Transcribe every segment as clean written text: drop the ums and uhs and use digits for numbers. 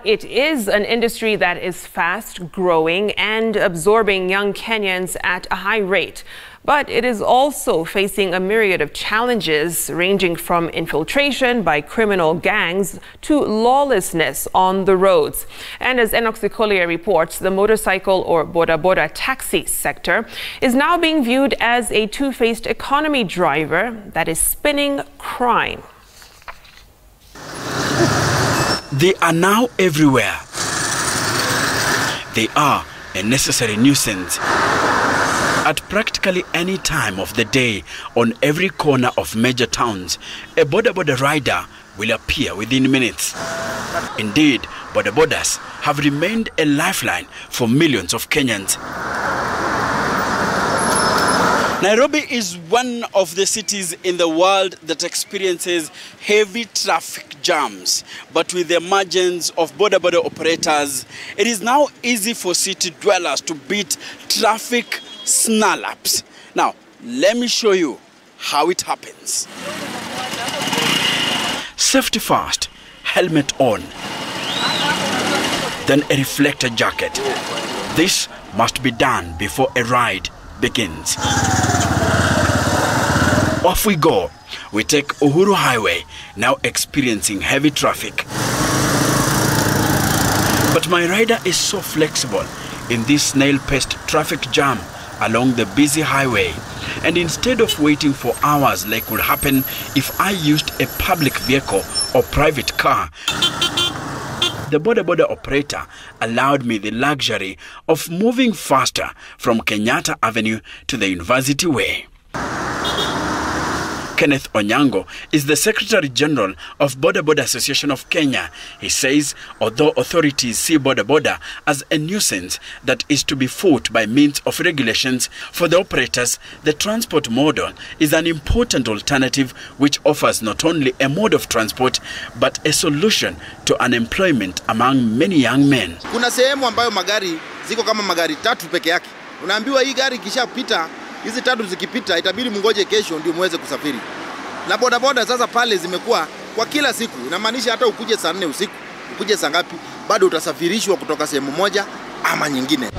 It is an industry that is fast growing and absorbing young Kenyans at a high rate. But it is also facing a myriad of challenges ranging from infiltration by criminal gangs to lawlessness on the roads. And as Enock Sikolia reports, the motorcycle or boda-boda taxi sector is now being viewed as a two-faced economy driver that is spinning crime. They are now everywhere. They are a necessary nuisance. At practically any time of the day, on every corner of major towns, a boda-boda rider will appear within minutes. Indeed, boda-bodas have remained a lifeline for millions of Kenyans. Nairobi is one of the cities in the world that experiences heavy traffic jams. But with the emergence of boda-boda operators, it is now easy for city dwellers to beat traffic snarl-ups. Now, let me show you how it happens. Safety first, helmet on, then a reflector jacket. This must be done before a ride begins. Off we go. We take Uhuru Highway, now experiencing heavy traffic. But my rider is so flexible in this snail-paced traffic jam along the busy highway. And instead of waiting for hours like would happen if I used a public vehicle or private car, the boda-boda operator allowed me the luxury of moving faster from Kenyatta Avenue to the University Way. Kenneth Onyango is the Secretary General of Boda-Boda Association of Kenya. He says although authorities see boda-boda as a nuisance that is to be fought by means of regulations, for the operators, the transport model is an important alternative which offers not only a mode of transport but a solution to unemployment among many young men. Kuna sehemu ambayo magari ziko kama magari tatu peke yake. Unaambiwa hii gari kishapita, hizi tatu zikipita itabidi mngoje kesho ndio muweze kusafiri. Na boda-boda sasa pale zimekuwa kwa kila siku. Inamaanisha hata ukuje saa 4 usiku, ukuje saa ngapi, bado utasafirishwa kutoka sehemu moja ama nyingine.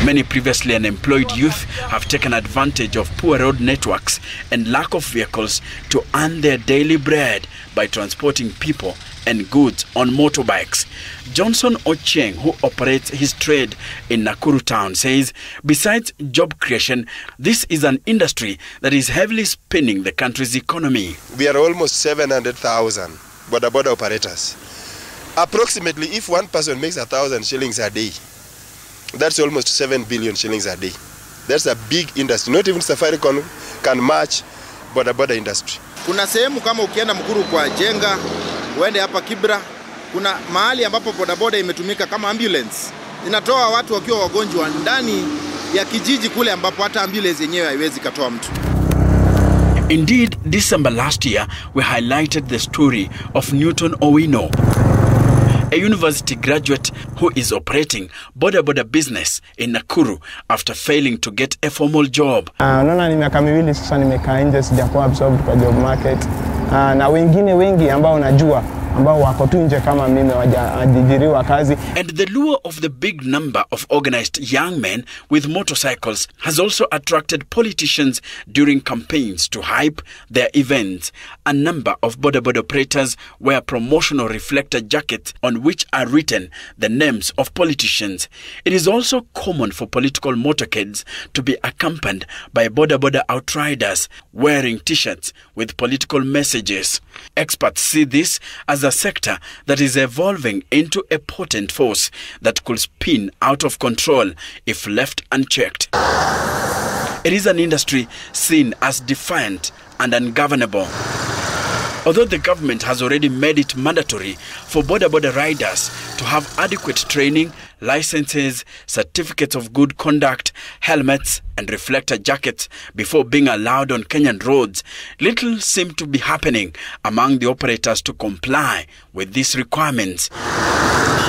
Many previously unemployed youth have taken advantage of poor road networks and lack of vehicles to earn their daily bread by transporting people and goods on motorbikes. Johnson Ochieng, who operates his trade in Nakuru town, says besides job creation, this is an industry that is heavily spinning the country's economy. We are almost 700,000 boda-boda operators. Approximately, if one person makes 1,000 shillings a day, that's almost 7 billion shillings a day. That's a big industry. Not even Safaricom can match boda-boda industry. Kuna sehemu kama ukienda Mkuru kwa Jenga, uende hapa Kibra, kuna mahali ambapo boda-boda imetumika kama ambulance. Inatoa watu wakiwa wagonjwa ndani ya kijiji kule ambapo hata ambulance yenyewe haiwezi katoa mtu. Indeed, December last year, we highlighted the story of Newton Owino, a university graduate who is operating boda-boda business in Nakuru after failing to get a formal job. Naona ni miaka miwili sasa nimekaa nje, sijakuwa absorbed kwa job market. Na wengine wengi ambao najua ambao wako tu nje kama mimi wajajiriwa kazi. And the lure of the big number of organized young men with motorcycles has also attracted politicians during campaigns to hype their events. A number of boda-boda operators wear promotional reflector jackets on which are written the names of politicians. It is also common for political motorcades to be accompanied by boda-boda outriders wearing t-shirts with political messages. Experts see this as a sector that is evolving into a potent force that could spin out of control if left unchecked. It is an industry seen as defiant and ungovernable. Although the government has already made it mandatory for boda-boda riders to have adequate training, licenses, certificates of good conduct, helmets and reflector jackets before being allowed on Kenyan roads, little seems to be happening among the operators to comply with these requirements.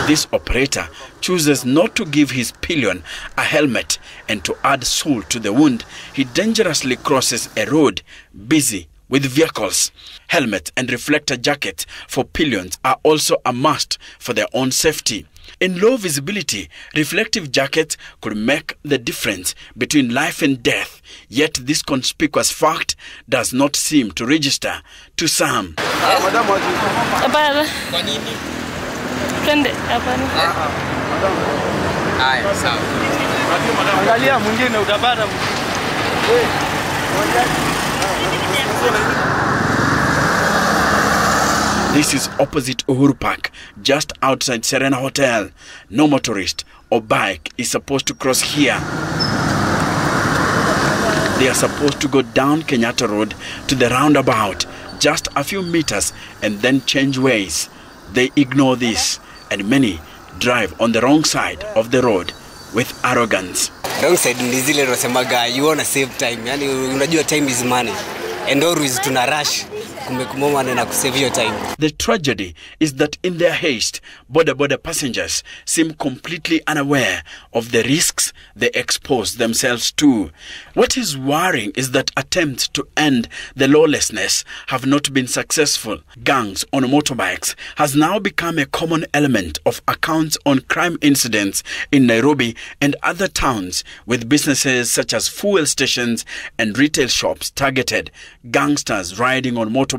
This operator chooses not to give his pillion a helmet, and to add salt to the wound, he dangerously crosses a road busy with vehicles. Helmet and reflector jackets for pillions are also a must for their own safety. In low visibility, reflective jackets could make the difference between life and death, yet this conspicuous fact does not seem to register to some. This is opposite Uhuru Park, just outside Serena Hotel. No motorist or bike is supposed to cross here. They are supposed to go down Kenyatta Road to the roundabout, just a few meters, and then change ways. They ignore this, and many drive on the wrong side of the road with arrogance. Wrong side ni zile unasemaga you want to save time. Yani unajua time is money. And always tuna rush. The tragedy is that in their haste, boda-boda passengers seem completely unaware of the risks they expose themselves to. What is worrying is that attempts to end the lawlessness have not been successful. Gangs on motorbikes has now become a common element of accounts on crime incidents in Nairobi and other towns, with businesses such as fuel stations and retail shops targeted. Gangsters riding on motorbikes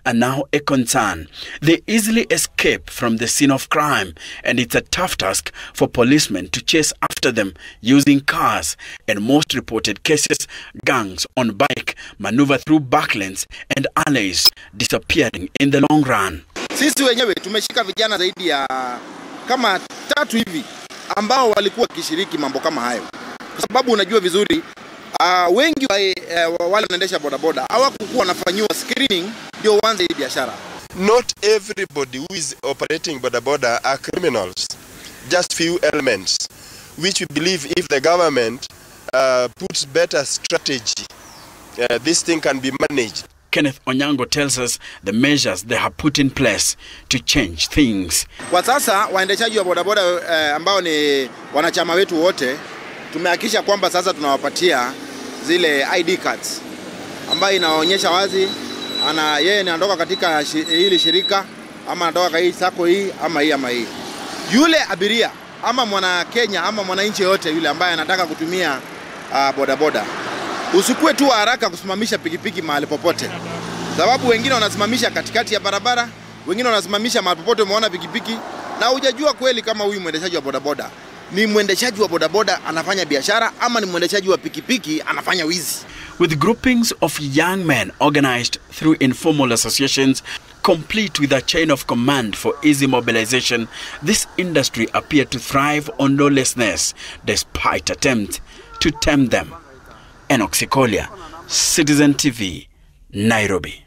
are now a concern. They easily escape from the scene of crime, and it's a tough task for policemen to chase after them using cars. In most reported cases, gangs on bike maneuver through backlands and alleys, disappearing in the long run. Sisi wenyewe tumeshika vijana zaidi ya kama 3 hivi ambao walikuwa kishiriki mambo kama hayo. Kwa sababu unajua vizuri wengi wale wanaendesha bodaboda hawakuwa wanafanywa screening ndio waanze hii biashara. Not everybody who is operating boda-boda are criminals. Just few elements, which we believe if the government puts better strategy, this thing can be managed. Kenneth Onyango tells us the measures they have put in place to change things. Kwa sasa waendeshaji wa bodaboda ambao ni wanachama wetu wote tumehakikisha kwamba sasa tunawapatia zile ID cards ambayo inaonyesha wazi yeye anatoka katika hili shirika ama anatoka kwa hii sako hii ama hii. Yule abiria ama mwana Kenya ama mwananchi yote yule ambaye anataka kutumia bodaboda, usikue tu haraka kusimamisha pikipiki mahali popote, sababu wengine wanasimamisha katikati ya barabara, wengine wanasimamisha mahali popote umeona pikipiki na hujajua kweli kama huyu mwendeshaji wa bodaboda ni mwendeshaji wa bodaboda anafanya biashara ama ni mwendeshaji wa pikipiki anafanya wizi. With groupings of young men organized through informal associations, complete with a chain of command for easy mobilization, this industry appeared to thrive on lawlessness despite attempts to tame them. Enock Sikolia, Citizen TV, Nairobi.